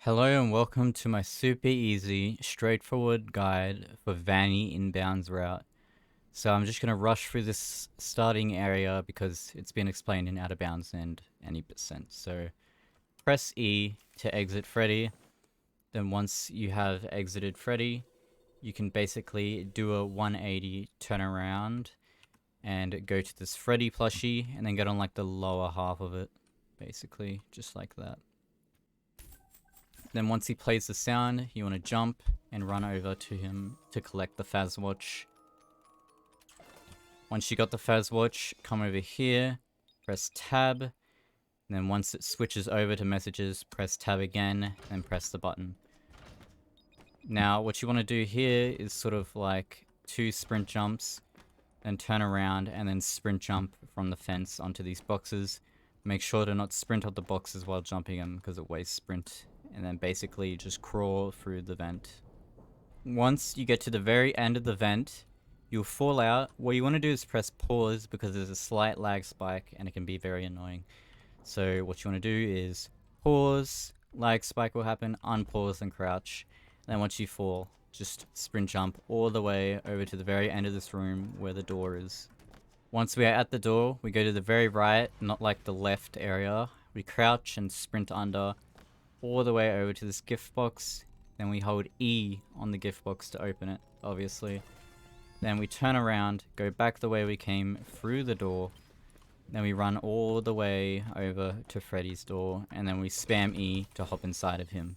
Hello and welcome to my super easy, straightforward guide for Vanny Inbound's route. So I'm just going to rush through this starting area because it's been explained in Out of Bounds and any percent. So press E to exit Freddy. Then once you have exited Freddy, you can basically do a 180 turn around and go to this Freddy plushie and then get on like the lower half of it, basically, just like that. Then once he plays the sound, you want to jump and run over to him to collect the Faz watch. Once you got the Faz watch, come over here, press tab, and then once it switches over to messages, press tab again, and press the button. Now what you want to do here is sort of like 2 sprint jumps, then turn around and then sprint jump from the fence onto these boxes. Make sure to not sprint on the boxes while jumping them because it wastes sprint. And then basically just crawl through the vent. Once you get to the very end of the vent, you'll fall out. What you want to do is press pause because there's a slight lag spike and it can be very annoying. So what you want to do is pause, lag spike will happen, unpause and crouch. And then once you fall, just sprint jump all the way over to the very end of this room where the door is. Once we are at the door, we go to the very right, not like the left area. We crouch and sprint under all the way over to this gift box. Then we hold E on the gift box to open it, obviously. Then we turn around, go back the way we came through the door. Then we run all the way over to Freddy's door, and then we spam E to hop inside of him.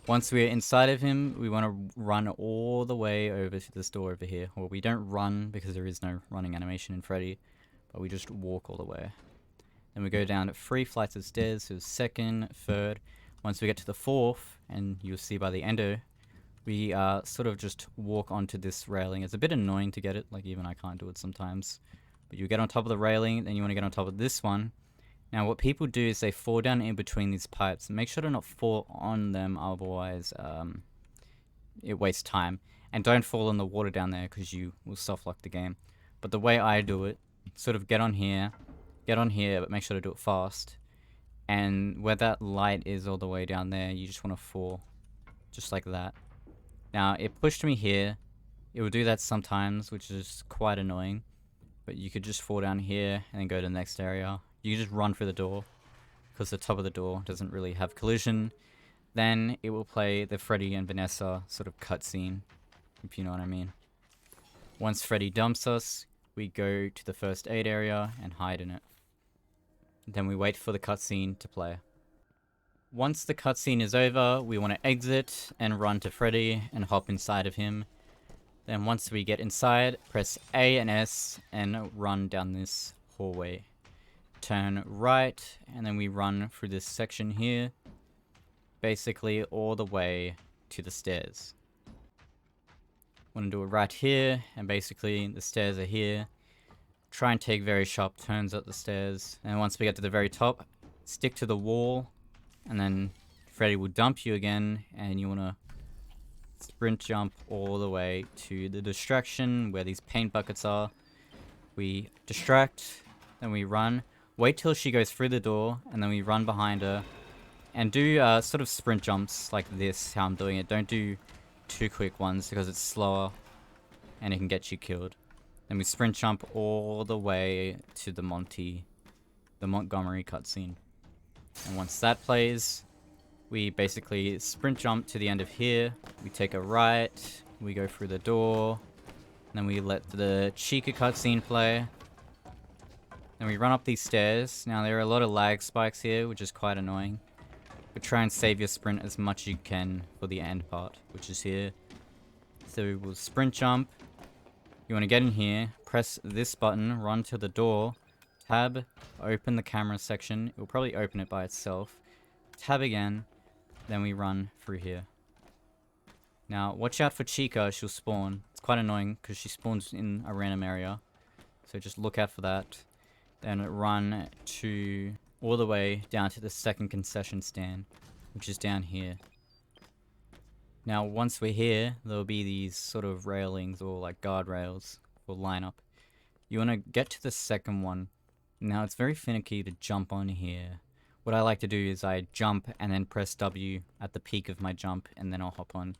Once we're inside of him, we want to run all the way over to this door over here. Well, we don't run because there is no running animation in Freddy, but we just walk all the way. Then we go down 3 flights of stairs, so second, third. Once we get to the 4th, and you'll see by the ender, we sort of just walk onto this railing. It's a bit annoying to get it, like even I can't do it sometimes. But you get on top of the railing, then you want to get on top of this one. Now what people do is they fall down in between these pipes. Make sure to not fall on them, otherwise it wastes time. And don't fall in the water down there because you will soft-lock the game. But the way I do it, sort of get on here, but make sure to do it fast. And where that light is all the way down there, you just want to fall. Just like that. Now, it pushed me here. It will do that sometimes, which is quite annoying. But you could just fall down here and then go to the next area. You can just run through the door, because the top of the door doesn't really have collision. Then it will play the Freddy and Vanessa sort of cutscene, if you know what I mean. Once Freddy dumps us, we go to the first aid area and hide in it. Then we wait for the cutscene to play. Once the cutscene is over, we want to exit and run to Freddy and hop inside of him. Then once we get inside, press A and S and run down this hallway. Turn right, and then we run through this section here, basically all the way to the stairs. Want to do it right here, and basically the stairs are here. Try and take very sharp turns up the stairs, and once we get to the very top, stick to the wall, and then Freddy will dump you again, and you want to sprint jump all the way to the distraction where these paint buckets are. We distract, then we run, wait till she goes through the door, and then we run behind her, and do sort of sprint jumps like this, how I'm doing it. Don't do too quick ones because it's slower, and it can get you killed. Then we sprint jump all the way to the Montgomery cutscene. And once that plays, we basically sprint jump to the end of here. We take a right, we go through the door, and then we let the Chica cutscene play. Then we run up these stairs. Now there are a lot of lag spikes here, which is quite annoying. But try and save your sprint as much as you can for the end part, which is here. So we'll sprint jump. You want to get in here, press this button, run to the door, tab, open the camera section. It will probably open it by itself. Tab again, then we run through here. Now, watch out for Chica, she'll spawn. It's quite annoying because she spawns in a random area. So just look out for that. Then run to all the way down to the second concession stand, which is down here. Now, once we're here, there'll be these sort of railings or like guardrails will line up. You want to get to the second one. Now, it's very finicky to jump on here. What I like to do is I jump and then press W at the peak of my jump, and then I'll hop on.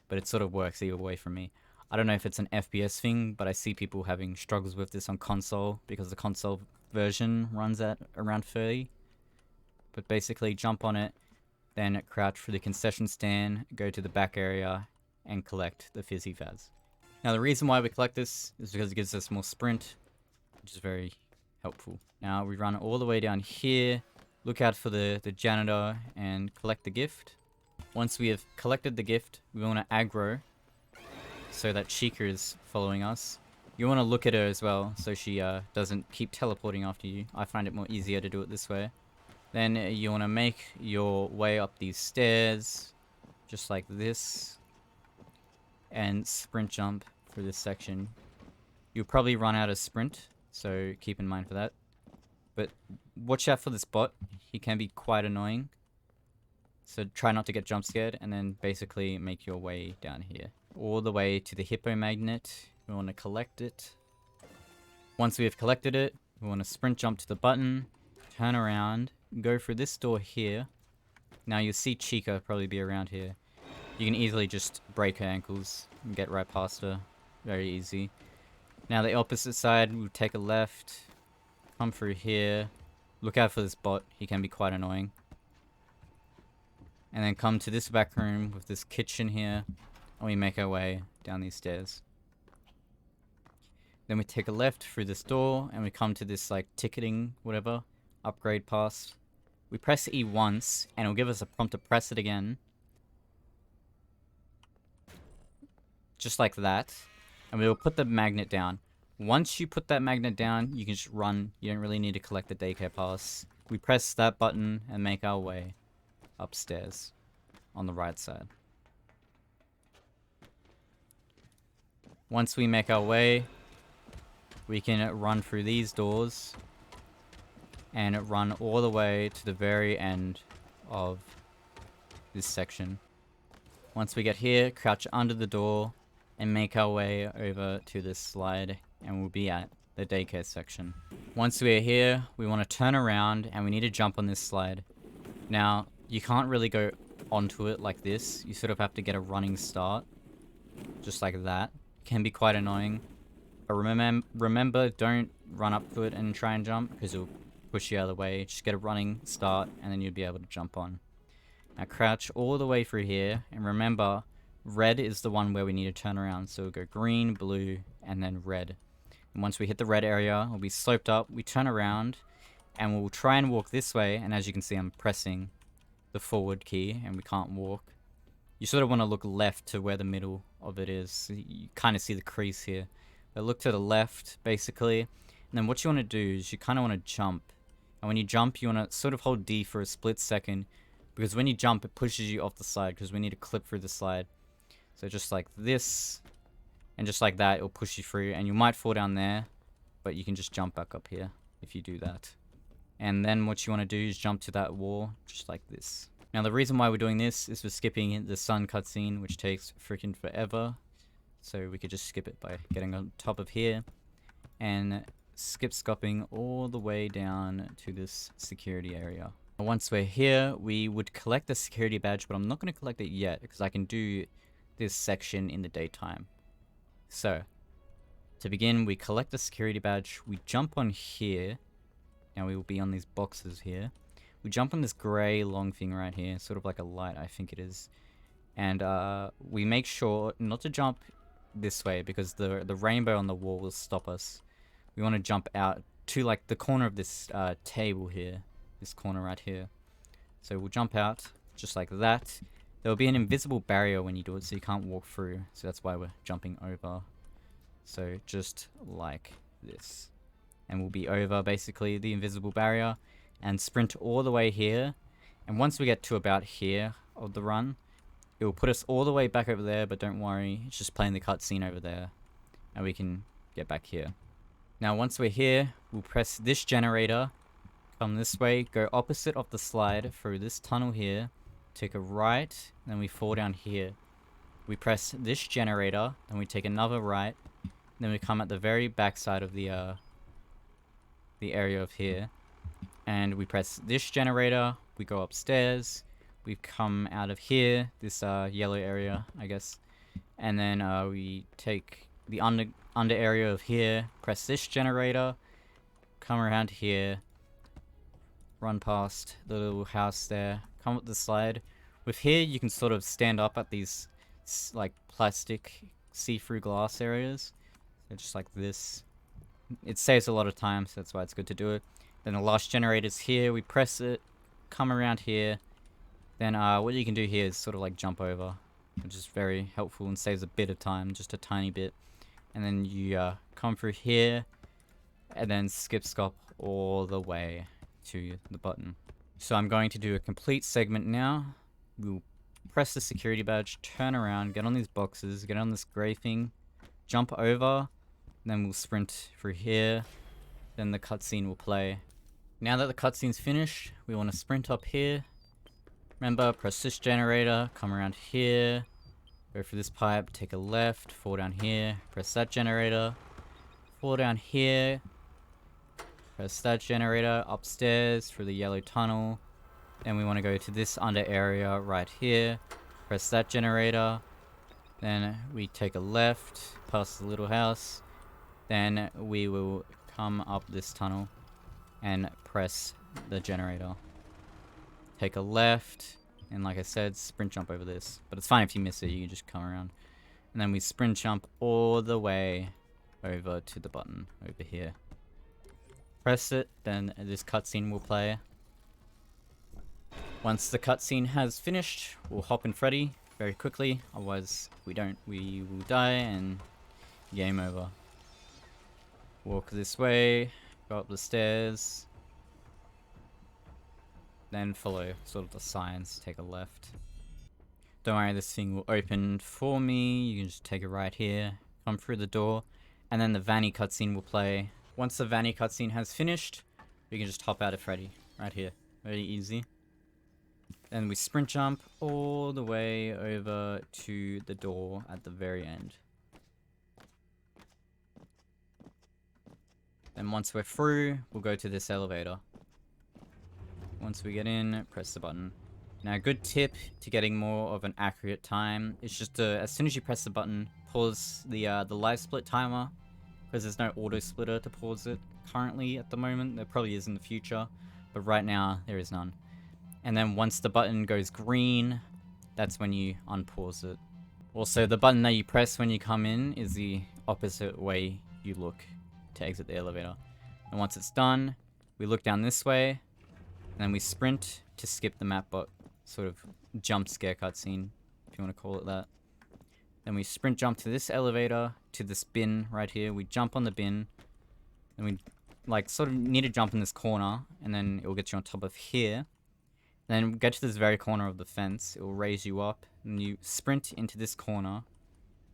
But it sort of works either way for me. I don't know if it's an FPS thing, but I see people having struggles with this on console because the console version runs at around 30. But basically, jump on it, then crouch for the concession stand, go to the back area, and collect the Fizzy Faz. Now, the reason why we collect this is because it gives us more sprint, which is very helpful. Now, we run all the way down here, look out for the janitor, and collect the gift. Once we have collected the gift, we want to aggro so that Chica is following us. You want to look at her as well, so she doesn't keep teleporting after you. I find it more easier to do it this way. Then you want to make your way up these stairs, just like this, and sprint jump for this section. You'll probably run out of sprint, so keep in mind for that. But watch out for this bot. He can be quite annoying. So try not to get jump scared, and then basically make your way down here. All the way to the hippo magnet. We want to collect it. Once we have collected it, we want to sprint jump to the button, turn around, go through this door here. Now you'll see Chica probably be around here. You can easily just break her ankles and get right past her. Very easy. Now the opposite side, we'll take a left, come through here. Look out for this bot, he can be quite annoying. And then come to this back room with this kitchen here, and we make our way down these stairs. Then we take a left through this door, and we come to this like ticketing, whatever, upgrade pass. We press E once, and it'll give us a prompt to press it again. Just like that. And we will put the magnet down. Once you put that magnet down, you can just run. You don't really need to collect the daycare pass. We press that button and make our way upstairs on the right side. Once we make our way, we can run through these doors and run all the way to the very end of this section. Once we get here, crouch under the door and make our way over to this slide, and we'll be at the daycare section. Once we're here, we want to turn around and we need to jump on this slide. Now, you can't really go onto it like this. You sort of have to get a running start, just like that. Can be quite annoying. But remember, don't run up to it and try and jump, because it'll push you out of the way. Just get a running start, and then you'll be able to jump on. Now crouch all the way through here, and remember, red is the one where we need to turn around. So we'll go green, blue, and then red. And once we hit the red area, we'll be sloped up, we turn around, and we'll try and walk this way, and as you can see, I'm pressing the forward key, and we can't walk. You sort of want to look left to where the middle of it is. So you kind of see the crease here. But look to the left, basically. And then what you want to do is you kind of want to jump. And when you jump, you want to sort of hold D for a split second, because when you jump, it pushes you off the slide, because we need to clip through the slide. So just like this, and just like that, it'll push you through, and you might fall down there, but you can just jump back up here if you do that. And then what you want to do is jump to that wall, just like this. Now the reason why we're doing this is we're skipping the sun cutscene, which takes freaking forever. So we could just skip it by getting on top of here, and skip scopping all the way down to this security area. Once we're here, we would collect the security badge, but I'm not going to collect it yet, because I can do this section in the daytime. So, to begin, we collect the security badge, we jump on here. Now we will be on these boxes here. We jump on this grey long thing right here, sort of like a light, I think it is. And we make sure not to jump this way, because the rainbow on the wall will stop us. We want to jump out to like the corner of this table here. This corner right here. So we'll jump out just like that. There will be an invisible barrier when you do it, so you can't walk through. So that's why we're jumping over. So just like this. And we'll be over basically the invisible barrier and sprint all the way here. And once we get to about here of the run, it will put us all the way back over there, but don't worry, it's just playing the cutscene over there. And we can get back here. Now once we're here, we'll press this generator, come this way, go opposite of the slide through this tunnel here, take a right, then we fall down here. We press this generator, then we take another right, then we come at the very back side of the area of here, And we press this generator, we go upstairs, we come out of here, this yellow area, I guess. And then we take the under area of here, press this generator, come around here, run past the little house there, come up the slide. With here, you can sort of stand up at these like plastic see-through glass areas. So just like this. It saves a lot of time, so that's why it's good to do it. Then the last generator's here, we press it, come around here. Then what you can do here is sort of like jump over, which is very helpful and saves a bit of time, just a tiny bit. And then you come through here, and then skip scop all the way to the button. So I'm going to do a complete segment now. We'll press the security badge, turn around, get on these boxes, get on this gray thing, jump over, then we'll sprint through here, then the cutscene will play. Now that the cutscene's finished, we want to sprint up here. Remember, press this generator, come around here, go through this pipe, take a left, fall down here, press that generator, fall down here, press that generator, upstairs through the yellow tunnel. Then we want to go to this under area right here, press that generator, then we take a left, past the little house, then we will come up this tunnel and press the generator. Take a left, and like I said, sprint jump over this. But it's fine if you miss it, you can just come around. And then we sprint jump all the way over to the button over here. Press it, then this cutscene will play. Once the cutscene has finished, we'll hop in Freddy very quickly. Otherwise, if we don't, we will die and game over. Walk this way, go up the stairs, then follow sort of the signs, take a left. Don't worry, this thing will open for me. You can just take it right here, come through the door, and then the Vanny cutscene will play. Once the Vanny cutscene has finished, we can just hop out of Freddy right here. Very easy. Then we sprint jump all the way over to the door at the very end. Then once we're through, we'll go to this elevator. Once we get in, press the button. Now, a good tip to getting more of an accurate time is just to, as soon as you press the button, pause the live split timer, because there's no auto splitter to pause it currently at the moment. There probably is in the future, but right now there is none. And then once the button goes green, that's when you unpause it. Also, the button that you press when you come in is the opposite way you look to exit the elevator. And once it's done, we look down this way, and then we sprint to skip the mapbot sort of jump scare cutscene, if you want to call it that. Then we sprint jump to this elevator, to this bin right here. We jump on the bin, and we like sort of need to jump in this corner, and then it will get you on top of here. Then get to this very corner of the fence. It will raise you up, and you sprint into this corner,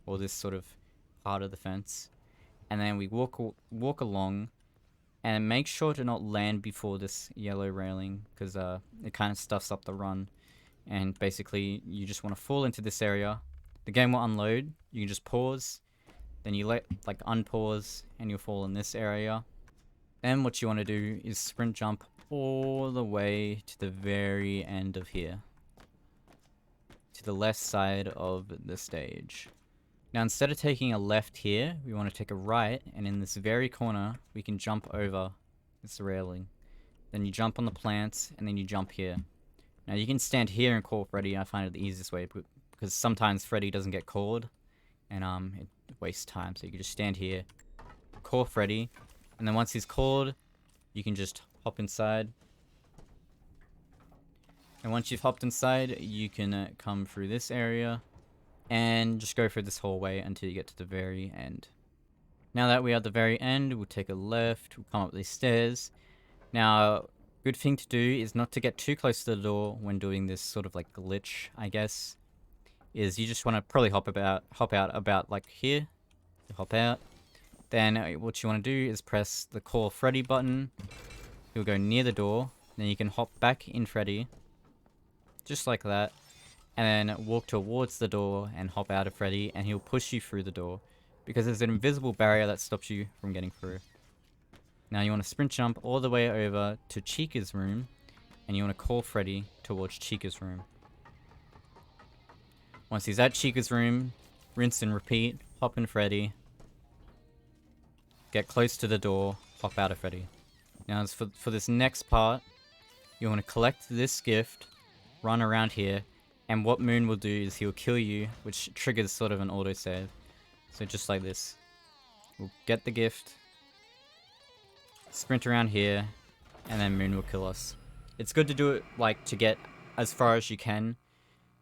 or this sort of part of the fence. And then we walk along, and make sure to not land before this yellow railing, because it kind of stuffs up the run. And basically, you just want to fall into this area. The game will unload. You can just pause, then you unpause, and you'll fall in this area. Then what you want to do is sprint jump all the way to the very end of here, to the left side of the stage. Now, instead of taking a left here, we want to take a right, and in this very corner, we can jump over this railing. Then you jump on the plants, and then you jump here. Now, you can stand here and call Freddy. I find it the easiest way, because sometimes Freddy doesn't get called, and it wastes time. So you can just stand here, call Freddy, and then once he's called, you can just hop inside. And once you've hopped inside, you can come through this area, and just go through this hallway until you get to the very end. Now that we're at the very end, we'll take a left, we'll come up these stairs. Now, good thing to do is not to get too close to the door when doing this sort of like glitch, I guess. Is you just want to probably hop out about like here. Hop out. Then what you want to do is press the call Freddy button. You'll go near the door. Then you can hop back in Freddy. Just like that. And then walk towards the door and hop out of Freddy, and he'll push you through the door, because there's an invisible barrier that stops you from getting through. Now you want to sprint jump all the way over to Chica's room, and you want to call Freddy towards Chica's room. Once he's at Chica's room, rinse and repeat, hop in Freddy, get close to the door, hop out of Freddy. Now for this next part, you want to collect this gift, run around here, and what Moon will do is he'll kill you, which triggers sort of an autosave. So just like this. We'll get the gift, sprint around here, and then Moon will kill us. It's good to do it like to get as far as you can,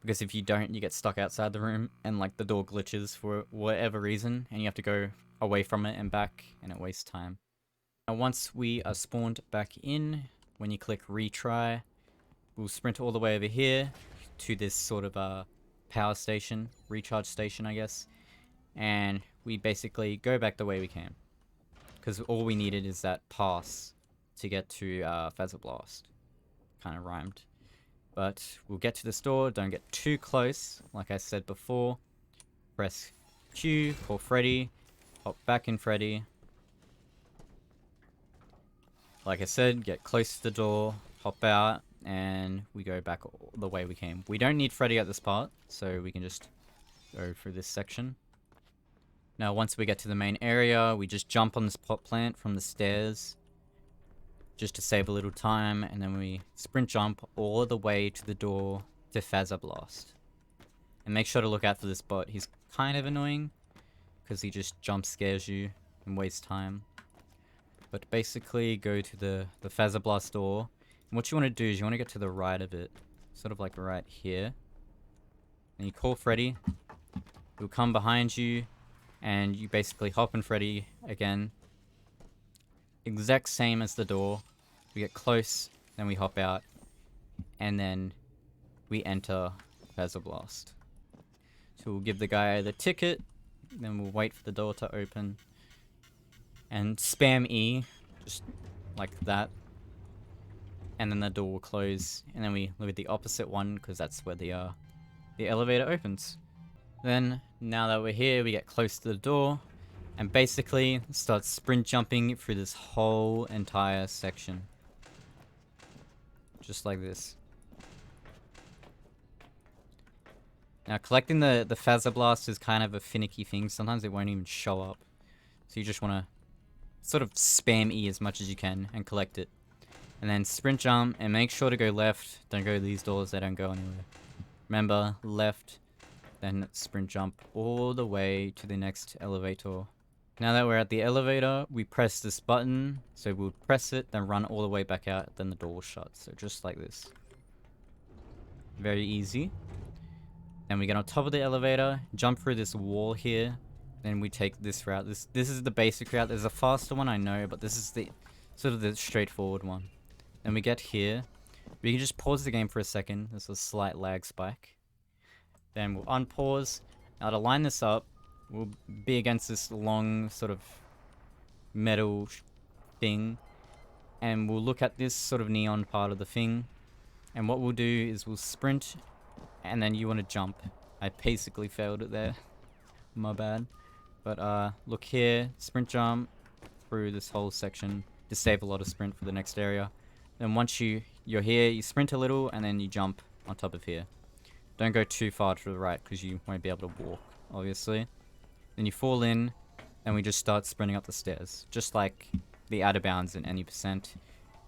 because if you don't, you get stuck outside the room and like the door glitches for whatever reason, and you have to go away from it and back, and it wastes time. Now once we are spawned back in, when you click retry, we'll sprint all the way over here to this sort of power station, recharge station I guess, and we basically go back the way we came. Because all we needed is that pass to get to Feather Blast. Kind of rhymed. But we'll get to the store, don't get too close, like I said before. Press Q, call Freddy, hop back in Freddy. Like I said, get close to the door, hop out, and we go back the way we came. We don't need Freddy at this part, so we can just go through this section. Now once we get to the main area, we just jump on this pot plant from the stairs, just to save a little time, and then we sprint jump all the way to the door to Feather Blast. And make sure to look out for this bot. He's kind of annoying, because he just jump scares you and wastes time. But basically go to the Feather Blast door, and what you want to do is you want to get to the right of it, sort of like right here. And you call Freddy, he'll come behind you, and you basically hop in Freddy again. Exact same as the door. We get close, then we hop out, and then we enter Feather Blast. So we'll give the guy the ticket, then we'll wait for the door to open, and spam E, just like that, and then the door will close, and then we look at the opposite one because that's where the elevator opens. Then, now that we're here, we get close to the door, and basically start sprint jumping through this whole entire section. Just like this. Now collecting the Feather Blast is kind of a finicky thing. Sometimes it won't even show up. So you just want to sort of spam E as much as you can and collect it. And then sprint jump and make sure to go left. Don't go to these doors, they don't go anywhere. Remember, left, then sprint jump all the way to the next elevator. Now that we're at the elevator, we press this button. So we'll press it, then run all the way back out, then the door will shut. So just like this. Very easy. Then we get on top of the elevator, jump through this wall here, then we take this route. This is the basic route. There's a faster one, I know, but this is the sort of the straightforward one. Then we get here. We can just pause the game for a second. There's a slight lag spike. Then we'll unpause. Now to line this up, we'll be against this long sort of metal thing, and we'll look at this sort of neon part of the thing, and what we'll do is we'll sprint, and then you want to jump. I basically failed it there. My bad. But look here, sprint jump through this whole section to save a lot of sprint for the next area. Then once you're here, you sprint a little, and then you jump on top of here. Don't go too far to the right because you won't be able to walk, obviously. Then you fall in, and we just start sprinting up the stairs, just like the out of bounds in any percent.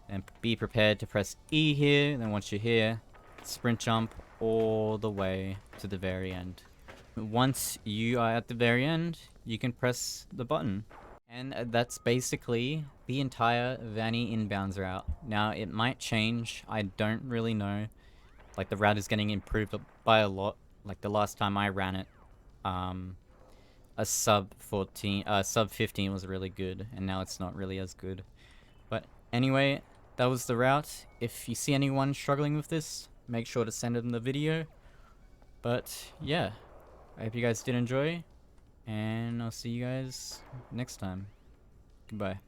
And be prepared to press E here, then once you're here, sprint jump all the way to the very end. Once you are at the very end, you can press the button. And that's basically the entire Vanny inbounds route. Now, it might change, I don't really know. Like, the route is getting improved by a lot. Like, the last time I ran it, a sub 15 was really good, and now it's not really as good. But anyway, that was the route. If you see anyone struggling with this, make sure to send them the video. But yeah, I hope you guys did enjoy, and I'll see you guys next time. Goodbye.